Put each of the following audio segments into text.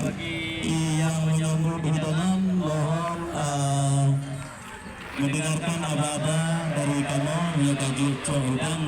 yang menyambut kedatangan mohon mendengarkan aba-aba dari kamu yang kaji codang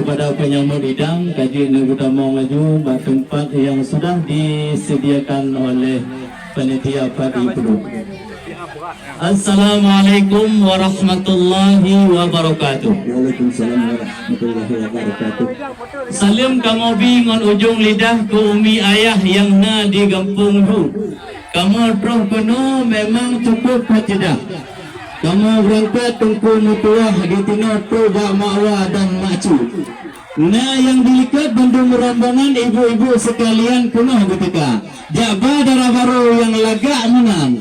kepada penyambut hidang kaji negeri Damong Maju tempat yang sudah disediakan oleh panitia padi Peduk. Assalamualaikum warahmatullahi wabarakatuh. Waalaikumsalam warahmatullahi wabarakatuh. Salim kamu bingon ujung lidah ku umi ayah yang na di kampung du. Kamu terus penuh memang cukup kacedah. Kamu berangkat tungku mutuah di tinoto bak makwa dan macu. Nah yang dilikat bandung merambangan ibu-ibu sekalian penuh ketika jaba darah baru yang lagak menang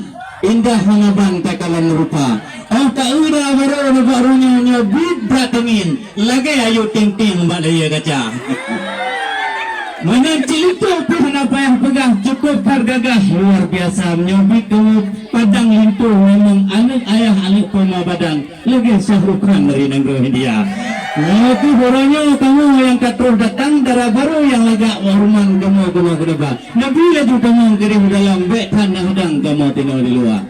indah mengaban takalan rupa. Oh kau darah baru barunya nyobit beratengin lagi ayo ting-ting mbak daya kaca. Mana cilik tu pun apa yang pegang cukup hargagah luar biasa menyobit kamu padang lintu memang anak ayah anak pema badan lagi syahrukan dari negeri India. Nah itu boranya kamu yang katruh datang darah baru yang lagak waruman kamu ke depan. Nabi laju kamu kiri dalam bek tanah hudang kamu tinggal di luar.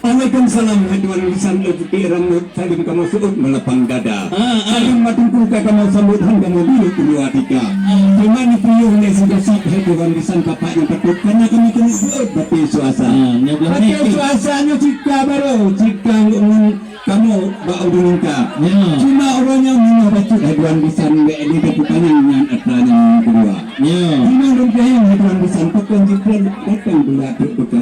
Waalaikumsalam Tuan lisan lezeki rambut saling kamu sebut melepang dada. Saling matungku kamu sambutan kamu dulu kedua tiga. Cuma ni puyuh ni sudah sip Tuan lisan bapak yang patut karena kami kena buat bati suasa. Bati suasanya cika baru cika kamu bau dunika. Cuma orangnya minum batu Tuan lisan ini kebukannya dengan atranya kedua. Cuma rupiah yang Tuan lisan pakai jika datang pula buka.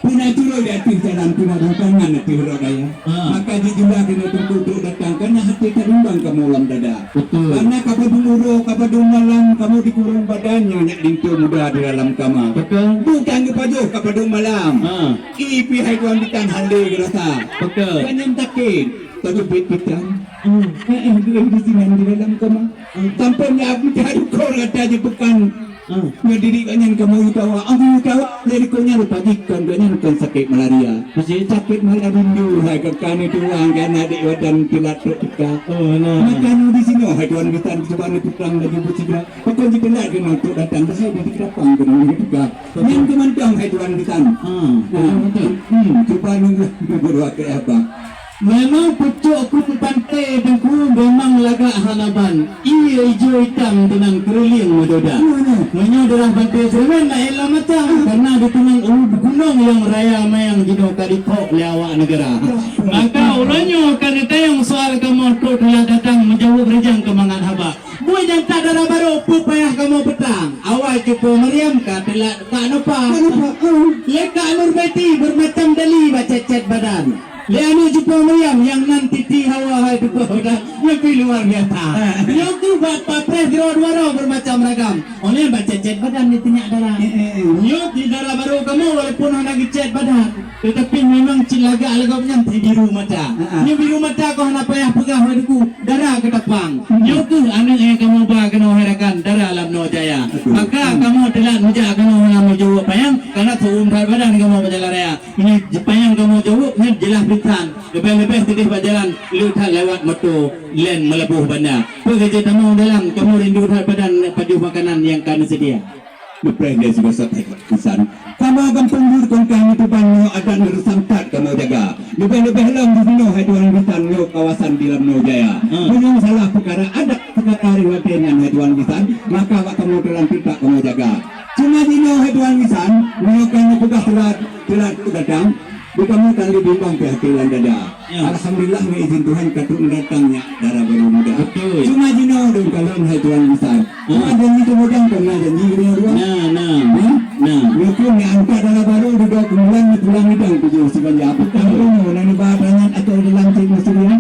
Puna turun di atas jalan puna tangan hati rodaya. Maka dijumlah kena tunggu datang karena hati terumbang kamu ulam dada. Karena kapadung uro, kapadung malam kamu dikurung badannya nyak lintu muda di dalam kamar. Bukan kepajo kapadung malam. Ipi hai tuan bitan hande gerasa. Kanyam takin. Tapi bit-bitan. Di sini di dalam kamar. Tampaknya aku cari kau kata je bukan. Ngediri kanyan kamu utawa dari konya lupa jikan kanyan bukan sakit malaria sakit malaria rindu hai kakani tuang karena adik wadan pilat tika makan di sini hai tuan kita coba ni tukang lagi bercibra pokok jika nak kena untuk datang saya dari kerapang kena tika yang kemantang hai tuan kita coba nunggu berdoa ke apa Memang pucuk kun pantai dengku memang lagak hanaban. Ia hijau hitam tenang keriling madoda. Menyo darah pantai seremen nak elah macam karena di tenang gunung yang raya mayang jino kadipok lewat negara. Maka uranyo kan tayang soal kamu tu telah datang menjawab rejang kemangan haba. Buat yang tak darah baru payah kamu petang. Awal jumpa Mariam telah tak nampak. Leka Nur Baiti bermacam dali baca cat badan. Lianu jumpa Mariam yang nanti ti hawa hai tu dah lebih luar biasa. Yang tu bapa pres dua bermacam ragam. Oleh baca cat badan ni tinyak darah. Yo di darah baru kamu walaupun hendak cat badan, tetapi memang cilaga alagapnya biru mata. Ni biru mata kau hendak payah pegah hadiku darah ketapang. Yo tu anak yang kamu ba kena herakan darah alam no jaya. Maka kamu telah muja kamu mengamu jawab payang karena tuum dar badan kamu berjalan raya. Ini payang kamu jawab ni jelas lebih-lebih tidih berjalan lutar lewat motor len melebuh banda. Pekerja tamu dalam kamu rindu terhadap badan padu makanan yang kami sedia. Lepas dia sudah sampai keputusan. Kamu akan pendur kongkang itu banyak ada nerusan tak kamu jaga. Lebih-lebih lam di sini hai tuan bisan yo kawasan di Lamno Jaya. Punya salah perkara ada perkara riwayatnya hai tuan bisan, maka awak kamu dalam tidak kamu jaga. Cuma dino hai tuan bisan, menyokan pegas telah datang. Bukan kali bimbang kehatilan dada. Alhamdulillah izin Tuhan katun datangnya darah baru muda. Cuma jino dan kalian hai Tuhan besar. Janji kemudian karena janji ini dua. Nah. Mungkin yang angkat darah baru dua kemudian pulang hidang tujuh sebanyak apa tahu nani badangan atau dalam tim muslim.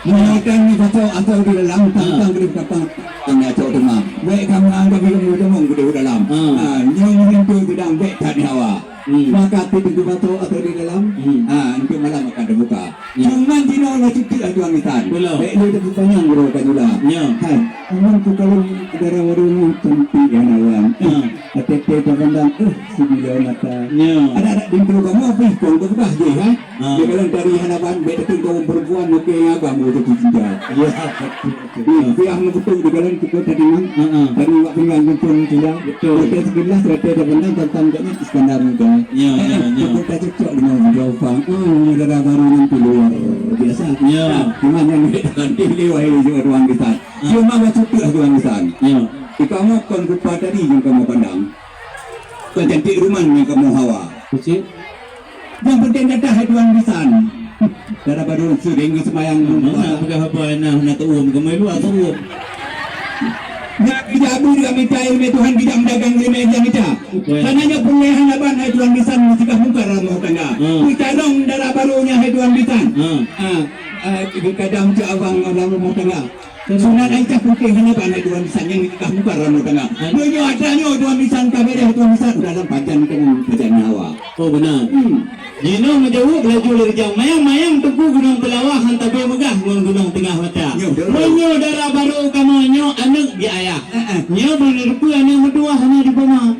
Mungkin ni atau di dalam tentang di kapang tengah cok demam. Baik kamu anggap ilmu demam di dalam. Yang itu tidak baik tadi hawa. Maka titik batu atau di dalam, nanti malam akan terbuka. Cuma dino nak cuti aduan ikan. Baik lu dah bertanya guru kajulah. Hai, aman tu kalau darah warung cantik yang awam. Tete terkandang, sebilah mata. Ada dintro kamu apa? Kau berkah je, ha? Dia kalau dari hanapan, baik tu kau perempuan okey agam untuk cinta. Ya, yang betul di dalam kita tadi tadi waktu yang betul tidak. Betul. Sebelah tete terkandang tentang Iskandar muda. Kita cocok dengan jawapan. Negara baru nanti luar biasa. Cuma yang akan pilih wahai ruang besar. Cuma macam tu ruang besar. Kamu kon rupa tadi yang kamu pandang. Kau cantik rumah yang kamu hawa. Yang penting datang hai ruang besar. Negara baru sering semayang. Apa apa nak tuum kamu luar tuum. Nak jabu dia minta ilmu Tuhan tidak mendagang ilmu yang kita. Hanya punya hanapan hai Tuhan bisan musibah muka ramu tangga. Kita dong darah barunya hai Tuhan bisan. Kadang cak abang ramu tangga. Sunat Aisyah putih hanapan hai Tuhan bisan yang nikah muka ramu tangga. Bunyo adanya Tuhan bisan kabeh Tuhan bisan dalam panjang kamu panjang nyawa. Oh benar. Jino menjawab laju lerjang mayang tuku gunung pelawah hantabe megah gunung tengah mata. Menyo darah baru kamu nyo anak di ayah. Nyo benerpu anak berdua hanya di rumah.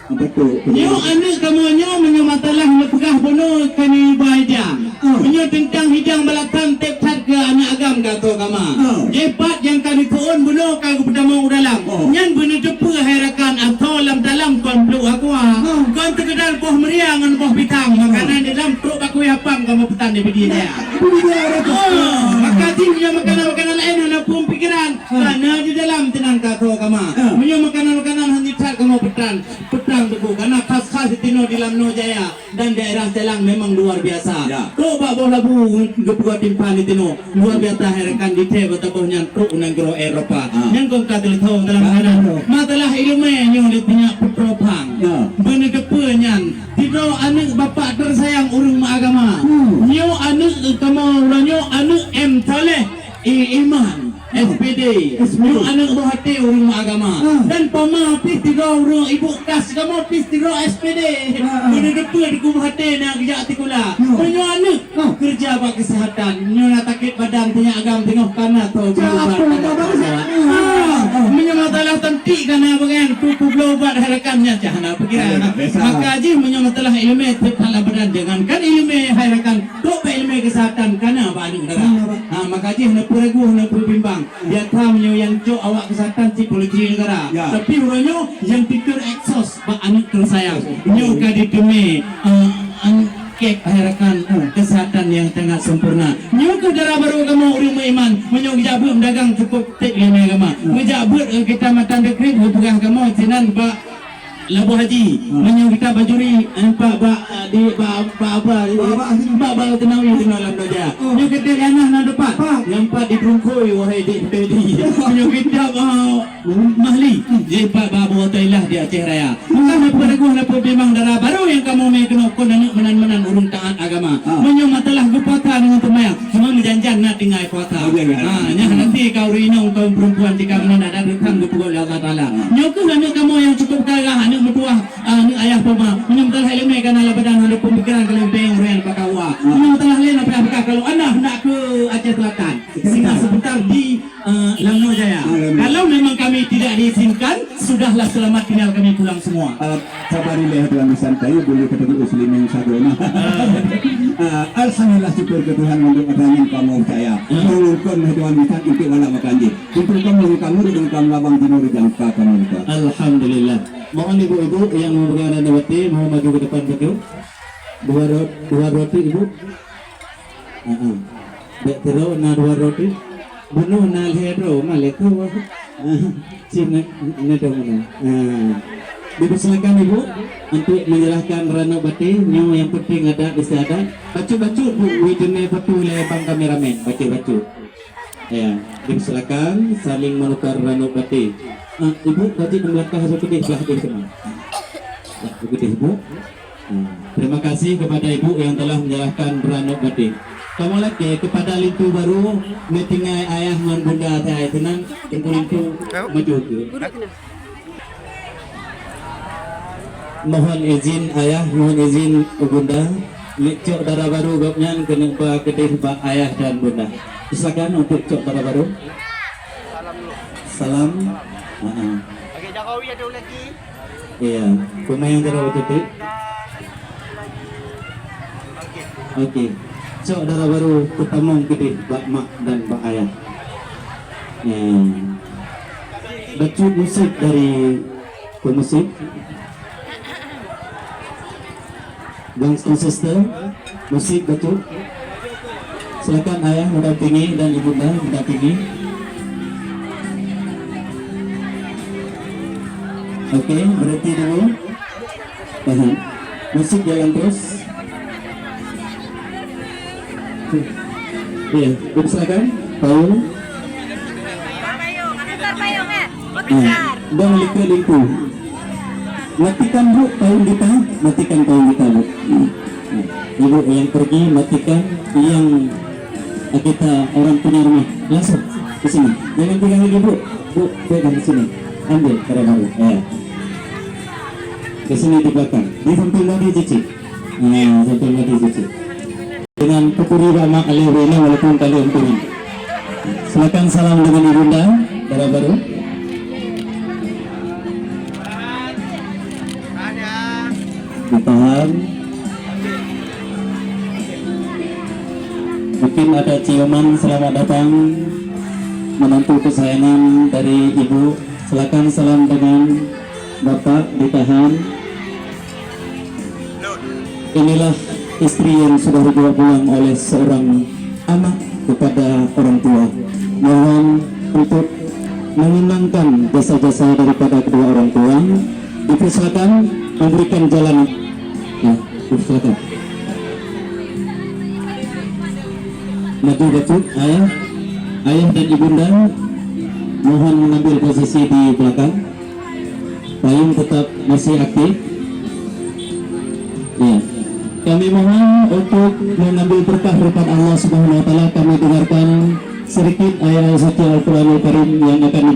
Betul. Nyo anak kamu nyo menyo matalah lepegah bono kani baja. Menyo tentang hidang balatan tep cat ke anak agam kata kama. Jepat yang kani tuon bono kau pertama dalam. Nyan bener depu herakan atau dalam konflik aku kon terkedal poh meriang dan poh pitang makanan di dalam truk aku hapang kamu petang di bidi dia. Maka dia makanan lain hanya pun pikiran karena di dalam tenang kata kamu. Punya makanan hanya cat kamu petang tebu karena khas tino di Lamno Jaya dan daerah Selang memang luar biasa. Coba bola bu gepua timpan di tino luar biasa herakan di teh betabohnya truk negara Eropa. Yang kau kata tahu dalam keadaan matalah ilmu yang punya petropang. Bener kepenyan tidak anak bapak tersayang urung agama. Nyo anak kamu nyo anak M Saleh Iman SPD. Nyo anak rohati urung agama. Dan pamapis tiga urung ibu kas kamu pis tiga SPD. Bener kepen di kubuhati nak kerja artikula. Nyo anak kerja bak kesehatan. Nyo nak takit badan tanya agam tengok kana atau menyamatalah tentik karena bagian kuku blobat harakannya jahana pikiran. Maka aji menyamatalah ilmu tetaplah badan jangankan ilmu harakan tok ilmu kesehatan karena balik negara. Maka aji hendak peragu hendak bimbang. Dia tahu yang cok awak kesehatan si polisi negara. Tapi orangnya yang pikir eksos bak anak tersayang. Nyo kadi demi kek akhirkan kesehatan yang sangat sempurna. Nyuku darah baru kamu rumah iman, menyok jabut dagang cukup tek lima agama. Menjabut kita matan dekrip hubungan kamu sinan Pak Labu Haji, menyok kita bajuri Pak di apa tenang dalam doja. Menyok kita anak nak dapat, nampak di perungkoi wahai dik pedi. Menyok kita mahli, je Pak Babu Tailah di Aceh Raya. Maka pada lepo memang darah baru yang kamu may kenokon menan urung taat agama. Menyok matalah gupata dengan temayang, semua menjanjan nak tinggal kuasa. Nanti kau rinong kaum perempuan jika menan ada datang gupul Allah Taala. Nyok kamu yang cukup kagah mutuah ni ayah poma menyamtal helme kana labadan ada pemikiran kalau beng real pakawa menyamtal helme apa kalau anak nak ke Aceh Selatan singgah sebentar di Langno Jaya. Kalau memang kami tidak diizinkan, sudahlah selamat tinggal kami pulang semua. Sabari lihat dalam santai boleh ketemu muslim yang sagona. Alhamdulillah syukur ke Tuhan untuk adanya kamu saya. Mengurungkan Tuhan bisa inti wala makanji. Untuk kamu dengan kamu labang timur jangka kamu itu. Alhamdulillah. Mohon ibu-ibu yang mau berada di roti mau maju ke depan betul. Dua roti ibu. Betero na dua roti. Bunuh na lehero maleku. Sini nedo mana. Dipersilakan ibu untuk menyerahkan Rano Bati. Yang penting ada istiadat. Bacu-bacu bu wijune foto oleh bang kameramen. Bacu-bacu. Ya, dipersilakan saling menukar Rano Bati. Ibu tadi membelakang hasil pedih belah di sana. Begitu ibu. Terima kasih kepada ibu yang telah menyerahkan Rano Bati. Kamu lagi kepada lintu baru meetingai ayah dengan bunda saya tenang lintu maju ke. Mohon izin ayah, mohon izin bunda. Cok darah baru gopnya kena kedih pak ayah dan bunda. Silakan untuk cok darah baru. Salam. Okey, Jokowi ada lagi. Iya, pemain darah betul. Okey. Cok darah baru ketemu kedih pak mak dan pak ayah. Baca musik dari pemusik. Bangsa sister, musik baca. Silakan ayah mendampingi dan ibunda mendampingi. Okey, berhenti dulu. Musik jalan terus. Iya, silakan. Paul. Payung, antar payung besar. Dan liku. Matikan bu, tahun kita. Matikan tahun kita bu. Ibu yang pergi matikan yang kita orang punya rumah langsung ke sini. Jangan pegang lagi bu. Bu, pegang di sini. Ambil karena baru. Ke sini di belakang. Di samping tadi cici. Samping tadi cici. Dengan pukuri Rama Alirina walaupun kali umpurin. Silakan salam dengan ibunda darah baru. Ditahan. Mungkin ada ciuman selamat datang menantu kesayangan dari ibu. Silakan salam dengan bapak ditahan. Inilah istri yang sudah dibawa pulang oleh seorang anak kepada orang tua. Mohon untuk menyenangkan jasa-jasa daripada kedua orang tua. Dipersilakan memberikan jalan. Ya, dipersilakan. Maju betul, ayah dan ibunda. Mohon mengambil posisi di belakang. Payung tetap masih aktif. Ya. Kami mohon untuk mengambil berkah daripada Allah Subhanahu wa taala. Kami dengarkan sedikit ayat suci Al-Qur'anul Karim yang akan